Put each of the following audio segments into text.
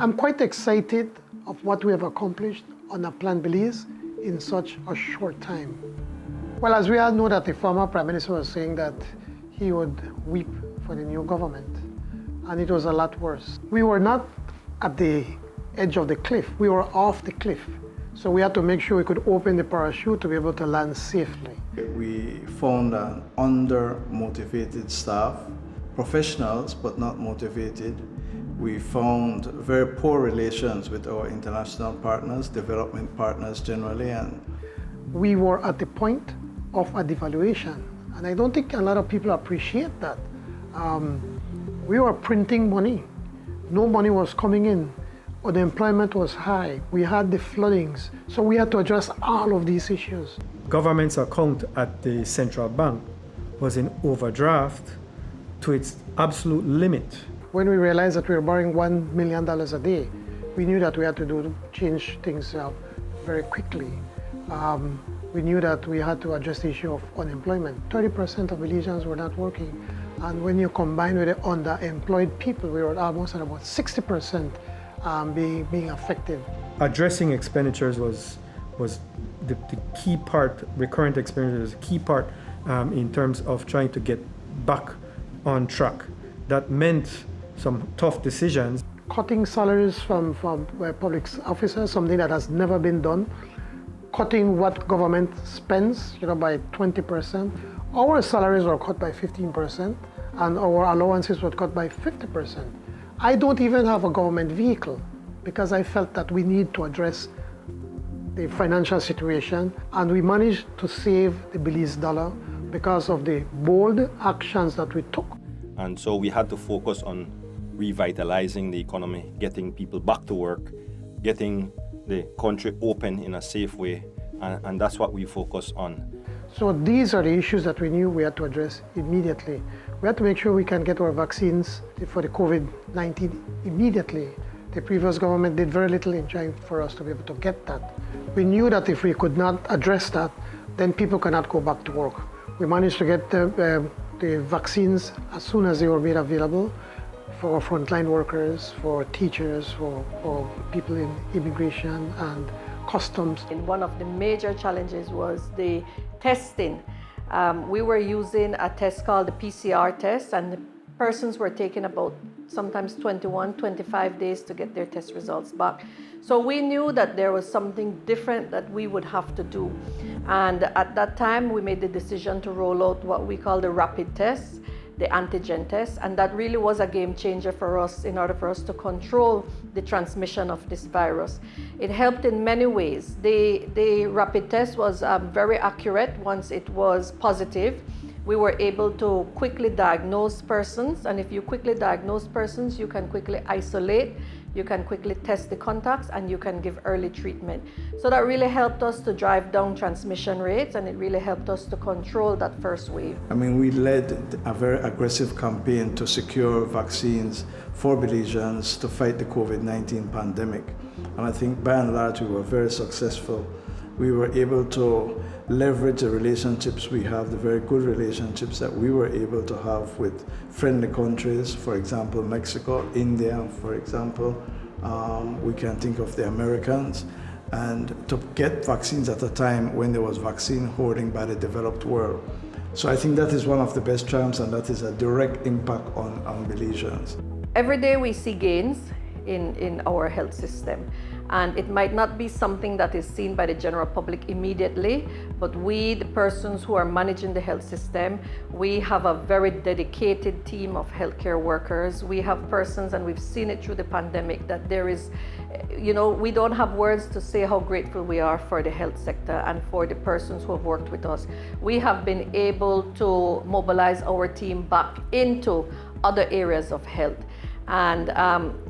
I'm quite excited of what we have accomplished on a Plan Belize in such a short time. Well, as we all know that the former Prime Minister was saying that he would weep for the new government, and it was a lot worse. We were not at the edge of the cliff, we were off the cliff. So we had to make sure we could open the parachute to be able to land safely. We found an under-motivated staff, professionals but not motivated. We found very poor relations with our international partners, development partners generally. And we were at the point of a devaluation, and I don't think a lot of people appreciate that. We were printing money. No money was coming in. Unemployment was high. We had the floodings. So we had to address all of these issues. Government's account at the central bank was in overdraft to its absolute limit. When we realized that we were borrowing $1 million a day, we knew that we had to change things very quickly. We knew that we had to address the issue of unemployment. 30% of Belizeans were not working. And when you combine with the underemployed people, we were almost at about 60% being affected. Addressing expenditures was the key part, recurrent expenditures, key part in terms of trying to get back on track. That meant some tough decisions. Cutting salaries from public officers, something that has never been done. Cutting what government spends, by 20%. Our salaries were cut by 15%, and our allowances were cut by 50%. I don't even have a government vehicle because I felt that we need to address the financial situation, and we managed to save the Belize dollar because of the bold actions that we took. And so we had to focus on revitalizing the economy, getting people back to work, getting the country open in a safe way, and that's what we focus on. So these are the issues that we knew we had to address immediately. We had to make sure we can get our vaccines for the COVID-19 immediately. The previous government did very little in trying for us to be able to get that. We knew that if we could not address that, then people cannot go back to work. We managed to get the vaccines as soon as they were made available for frontline workers, for teachers, for people in immigration and customs. And one of the major challenges was the testing. We were using a test called the PCR test, and the persons were taking about sometimes 21, 25 days to get their test results back. So we knew that there was something different that we would have to do. And at that time, we made the decision to roll out what we call the rapid test, the antigen test, and that really was a game changer for us in order for us to control the transmission of this virus. It helped in many ways. The rapid test was very accurate. Once it was positive, we were able to quickly diagnose persons, and if you quickly diagnose persons, you can quickly isolate, you can quickly test the contacts, and you can give early treatment. So that really helped us to drive down transmission rates, and it really helped us to control that first wave. we led a very aggressive campaign to secure vaccines for Belizeans to fight the COVID-19 pandemic. And I think by and large we were very successful. We were able to leverage the relationships we have, the very good relationships that we were able to have with friendly countries, for example, Mexico, India, for example. We can think of the Americans, and to get vaccines at a time when there was vaccine hoarding by the developed world. So I think that is one of the best triumphs, and that is a direct impact on Belizeans. Every day we see gains in our health system. And it might not be something that is seen by the general public immediately, but we, the persons who are managing the health system, we have a very dedicated team of healthcare workers. We have persons, and we've seen it through the pandemic, that there is, we don't have words to say how grateful we are for the health sector and for the persons who have worked with us. We have been able to mobilize our team back into other areas of health. And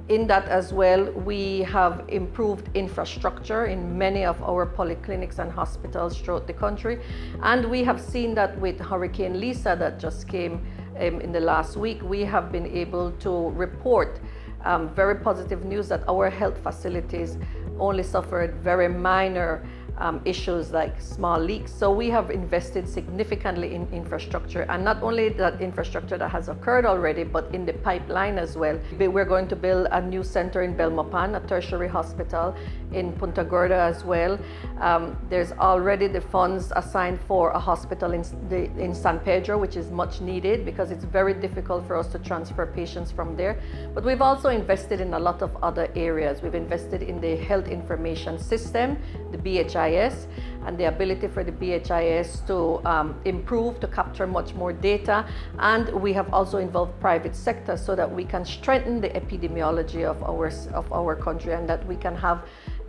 in that as well, we have improved infrastructure in many of our polyclinics and hospitals throughout the country. And we have seen that with Hurricane Lisa that just came in the last week, we have been able to report very positive news that our health facilities only suffered very minor issues like small leaks. So we have invested significantly in infrastructure, and not only that infrastructure that has occurred already, but in the pipeline as well. We're going to build a new center in Belmopan, a tertiary hospital in Punta Gorda as well. There's already the funds assigned for a hospital in San Pedro, which is much needed because it's very difficult for us to transfer patients from there. But we've also invested in a lot of other areas. We've invested in the health information system, the BHIS, and the ability for the BHIS to improve, to capture much more data. And we have also involved private sector so that we can strengthen the epidemiology of our country, and that we can have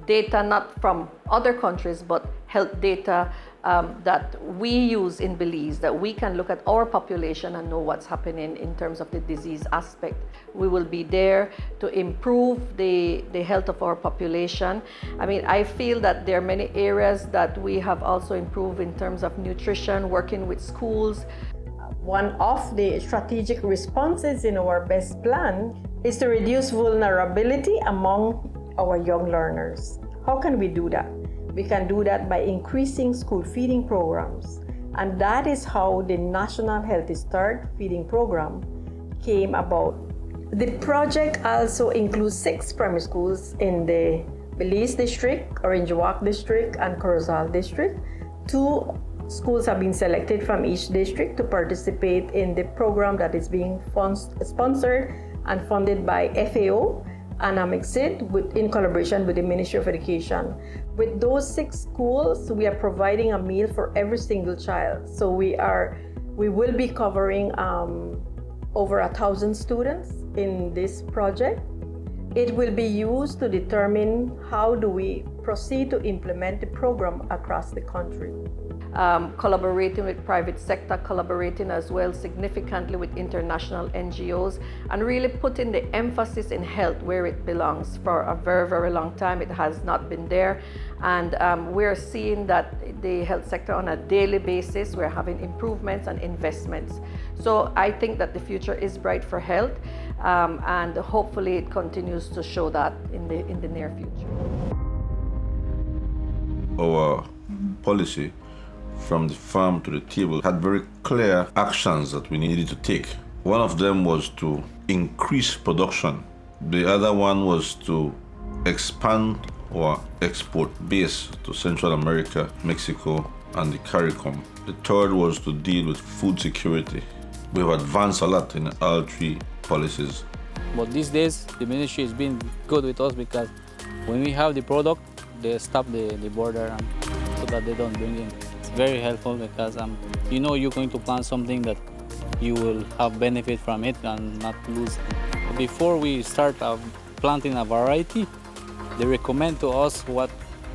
data not from other countries, but health data that we use in Belize, that we can look at our population and know what's happening in terms of the disease aspect. We will be there to improve the health of our population. I mean, I feel that there are many areas that we have also improved in terms of nutrition, working with schools. One of the strategic responses in our BEST plan is to reduce vulnerability among our young learners. How can we do that? We can do that by increasing school feeding programs. And that is how the National Healthy Start feeding program came about. The project also includes 6 primary schools in the Belize district, Orange Walk district, and Corozal district. 2 schools have been selected from each district to participate in the program that is being sponsored and funded by FAO and AMICSID in collaboration with the Ministry of Education. With those 6 schools, we are providing a meal for every single child. So we will be covering over 1,000 students in this project. It will be used to determine how do we proceed to implement the program across the country. Collaborating with private sector, collaborating as well significantly with international NGOs, and really putting the emphasis in health where it belongs. For a very, very long time, it has not been there. And we're seeing that the health sector on a daily basis, we're having improvements and investments. So I think that the future is bright for health, and hopefully it continues to show that in the near future. Our policy from the farm to the table had very clear actions that we needed to take. One of them was to increase production. The other one was to expand our export base to Central America, Mexico, and the CARICOM. The third was to deal with food security. We have advanced a lot in all 3 policies. But these days, the ministry has been good with us because when we have the product, they stop the border so that they don't bring in. It's very helpful because you're going to plant something that you will have benefit from it and not lose. Before we start planting a variety, they recommend to us what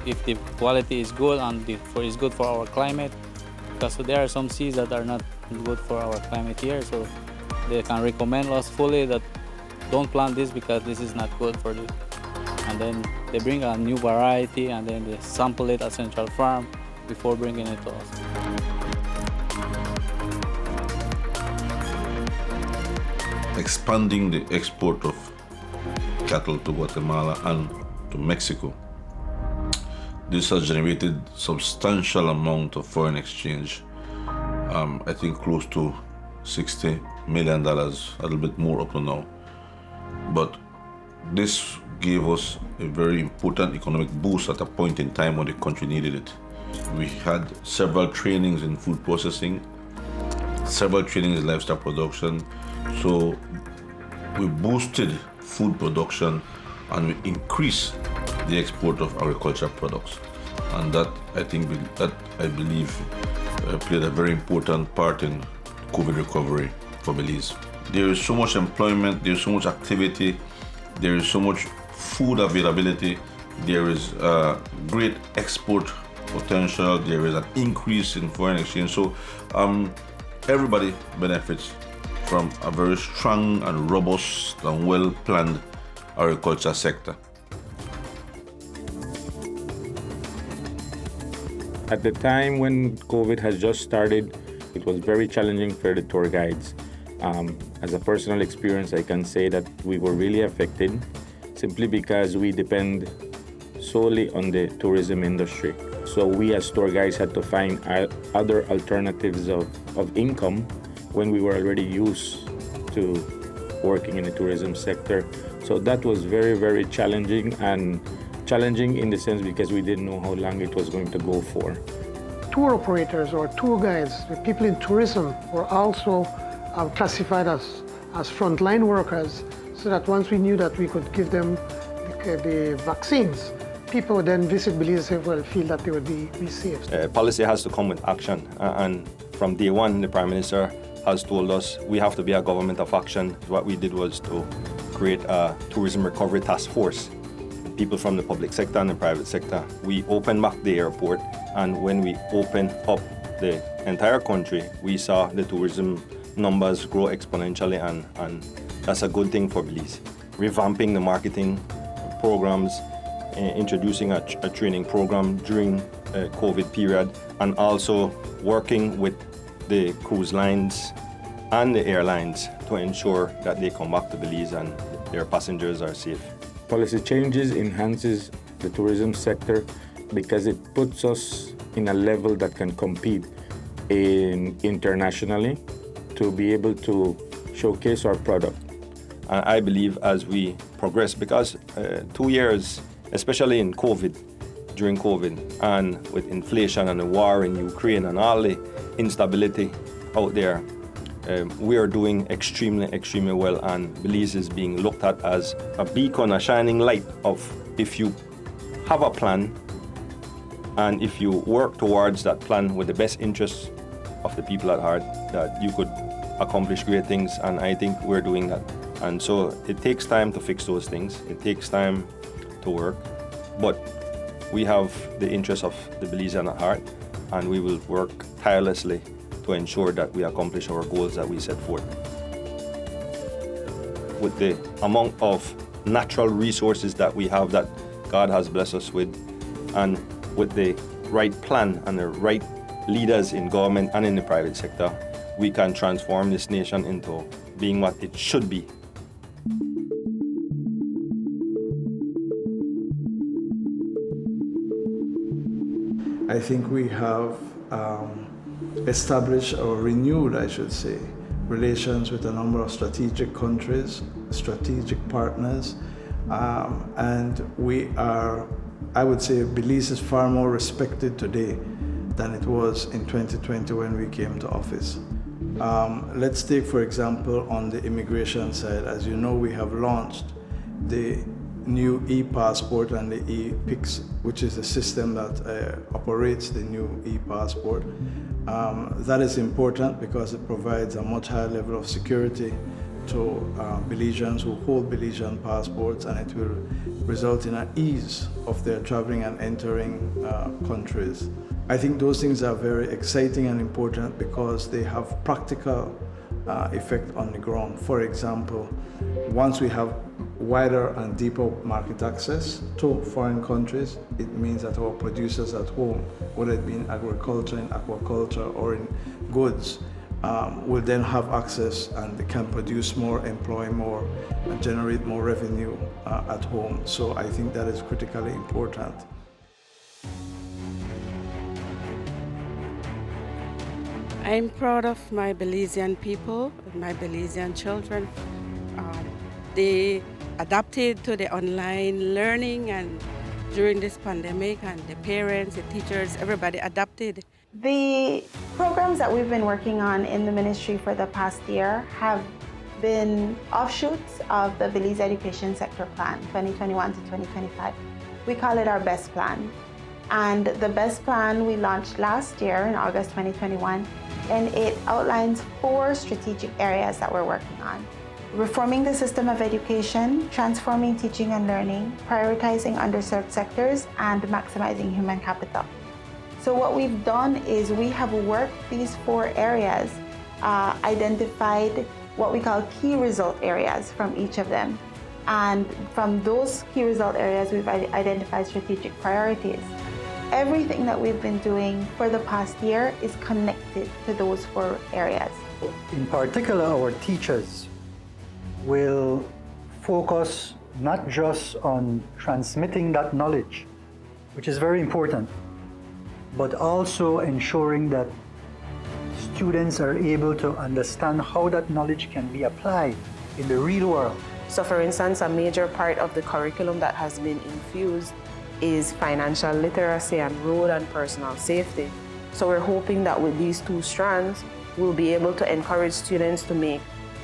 if the quality is good and is good for our climate, because there are some seeds that are not good for our climate here, so they can recommend us fully that don't plant this because this is not good for this. And then they bring a new variety and then they sample it at Central Farm before bringing it to us. Expanding the export of cattle to Guatemala and to Mexico. This has generated substantial amount of foreign exchange. I think close to $60 million, a little bit more up to now. But this gave us a very important economic boost at a point in time when the country needed it. We had several trainings in food processing, several trainings in livestock production. So we boosted food production and we increased the export of agricultural products. And that, I believe, played a very important part in COVID recovery for Belize. There is so much employment, there is so much activity, there is so much food availability, there is great export potential, there is an increase in foreign exchange. So everybody benefits from a very strong and robust and well-planned agriculture sector. At the time when COVID has just started, it was very challenging for the tour guides. As a personal experience, I can say that we were really affected simply because we depend solely on the tourism industry. So we as tour guides had to find other alternatives of income when we were already used to working in the tourism sector. So that was very, very challenging, and challenging in the sense because we didn't know how long it was going to go for. Tour operators or tour guides, the people in tourism, were also classified as frontline workers, so that once we knew that we could give them the vaccines, people would then visit Belize and feel that they would be safe. Policy has to come with action, and from day one, the Prime Minister has told us we have to be a government of action. What we did was to create a tourism recovery task force, people from the public sector and the private sector. We opened back the airport, and when we opened up the entire country, we saw the tourism numbers grow exponentially, and that's a good thing for Belize. Revamping the marketing programs, introducing a training program during COVID period, and also working with the cruise lines and the airlines to ensure that they come back to Belize and their passengers are safe. Policy changes enhances the tourism sector because it puts us in a level that can compete internationally to be able to showcase our product. And I believe as we progress, because 2 years, especially in COVID, during COVID, and with inflation and the war in Ukraine and all the instability out there, we are doing extremely well, and Belize is being looked at as a beacon, a shining light of if you have a plan and if you work towards that plan with the best interests of the people at heart, that you could accomplish great things, and I think we're doing that. And so it takes time to fix those things. It takes time to work, but we have the interests of the Belizean at heart, and we will work tirelessly to ensure that we accomplish our goals that we set forth. With the amount of natural resources that we have, that God has blessed us with, and with the right plan and the right leaders in government and in the private sector, we can transform this nation into being what it should be. I think we have established, or renewed, I should say, relations with a number of strategic countries, strategic partners, and we are, I would say, Belize is far more respected today than it was in 2020 when we came to office. Let's take, for example, on the immigration side. As you know, we have launched the new e-passport and the e-PICS, which is the system that operates the new e-passport. That is important because it provides a much higher level of security to Belizeans who hold Belizean passports, and it will result in an ease of their traveling and entering countries. I think those things are very exciting and important because they have practical effect on the ground. For example, once we have wider and deeper market access to foreign countries, it means that our producers at home, whether it be in agriculture, in aquaculture, or in goods, will then have access and they can produce more, employ more, and generate more revenue at home. So I think that is critically important. I'm proud of my Belizean people, my Belizean children. They adapted to the online learning and during this pandemic, and the parents, the teachers, everybody adapted. The programs that we've been working on in the ministry for the past year have been offshoots of the Belize Education Sector Plan 2021 to 2025. We call it our BEST Plan. And the BEST Plan we launched last year in August 2021, and it outlines 4 strategic areas that we're working on. Reforming the system of education, transforming teaching and learning, prioritizing underserved sectors, and maximizing human capital. So what we've done is we have worked these 4 areas, identified what we call key result areas from each of them. And from those key result areas, we've identified strategic priorities. Everything that we've been doing for the past year is connected to those 4 areas. In particular, our teachers will focus not just on transmitting that knowledge, which is very important, but also ensuring that students are able to understand how that knowledge can be applied in the real world. So for instance, a major part of the curriculum that has been infused is financial literacy and road and personal safety. So we're hoping that with these two strands, we'll be able to encourage students to make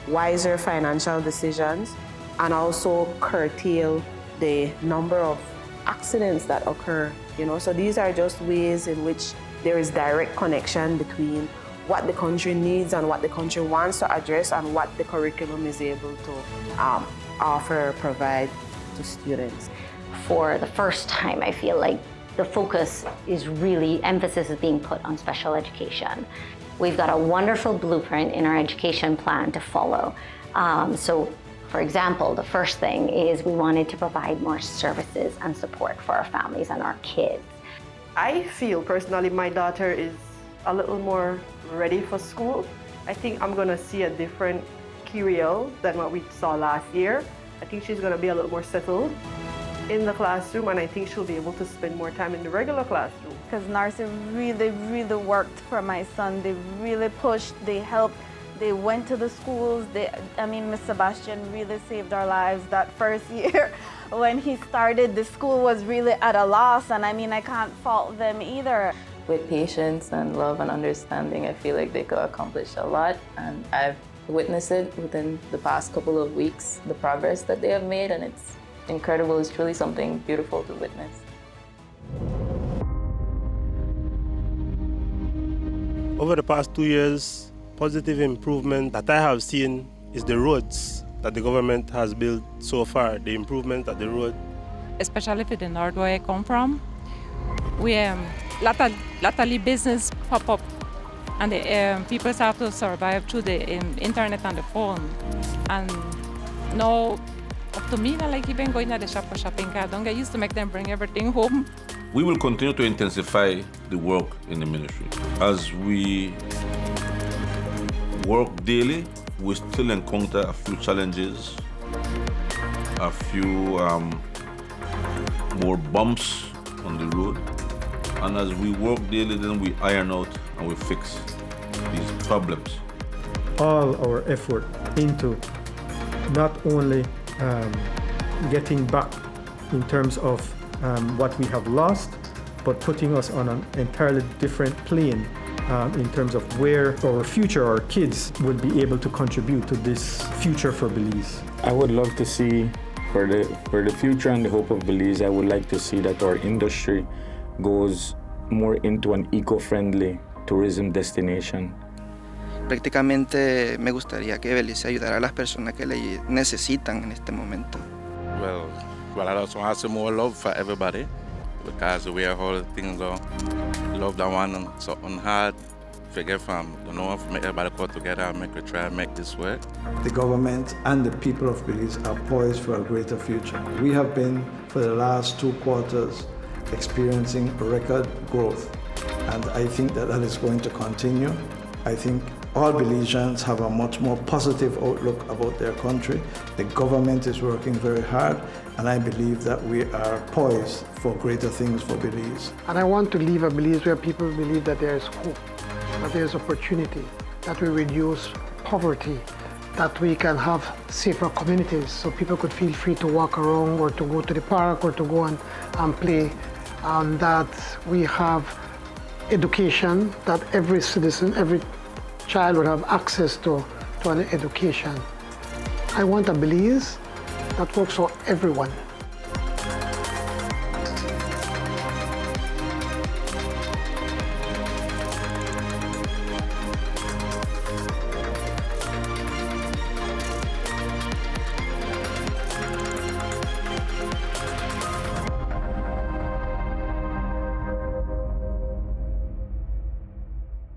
wiser financial decisions and also curtail the number of accidents that occur. So these are just ways in which there is direct connection between what the country needs and what the country wants to address and what the curriculum is able to offer or provide to students. For the first time, I feel like the focus is really, emphasis is being put on special education. We've got a wonderful blueprint in our education plan to follow. So, for example, the first thing is we wanted to provide more services and support for our families and our kids. I feel personally my daughter is a little more ready for school. I think I'm gonna see a different Kiriel than what we saw last year. I think she's gonna be a little more settled in the classroom, and I think she'll be able to spend more time in the regular classroom. Because nurses really worked for my son. They really pushed, they helped, they went to the schools. Miss Sebastian really saved our lives that first year. When he started, the school was really at a loss, and I can't fault them either. With patience and love and understanding, I feel like they could accomplish a lot, and I've witnessed it within the past couple of weeks, the progress that they have made, and it's incredible. It's truly something beautiful to witness. Over the past 2 years, positive improvement that I have seen is the roads that the government has built so far, the improvement at the road. Especially for the north where I come from, we latterly business pop up, and the people have to survive through the internet and the phone. And now, up to me, I like even going to the shop for shopping. I don't get used to make them bring everything home. We will continue to intensify the work in the ministry. As we work daily, we still encounter a few challenges, a few more bumps on the road. And as we work daily, then we iron out and we fix these problems. All our effort into not only getting back in terms of what we have lost, but putting us on an entirely different plane in terms of where our future, our kids, would be able to contribute to this future for Belize. I would love to see, for the future and the hope of Belize, I would like to see that our industry goes more into an eco-friendly tourism destination. Prácticamente me gustaría que Belice ayudara a las personas que le necesitan en este momento. Well, I also want some more love for everybody, because the way all things are, love that one and something hard, forget from the north, make everybody come together and make a try and make this work. The government and the people of Belize are poised for a greater future. We have been, for the last 2 quarters, experiencing record growth, and I think that is going to continue. I think all Belizeans have a much more positive outlook about their country. The government is working very hard, and I believe that we are poised for greater things for Belize. And I want to leave a Belize where people believe that there is hope, that there is opportunity, that we reduce poverty, that we can have safer communities so people could feel free to walk around or to go to the park or to go and play, and that we have education, that every citizen, every child would have access to an education. I want a Belize that works for everyone.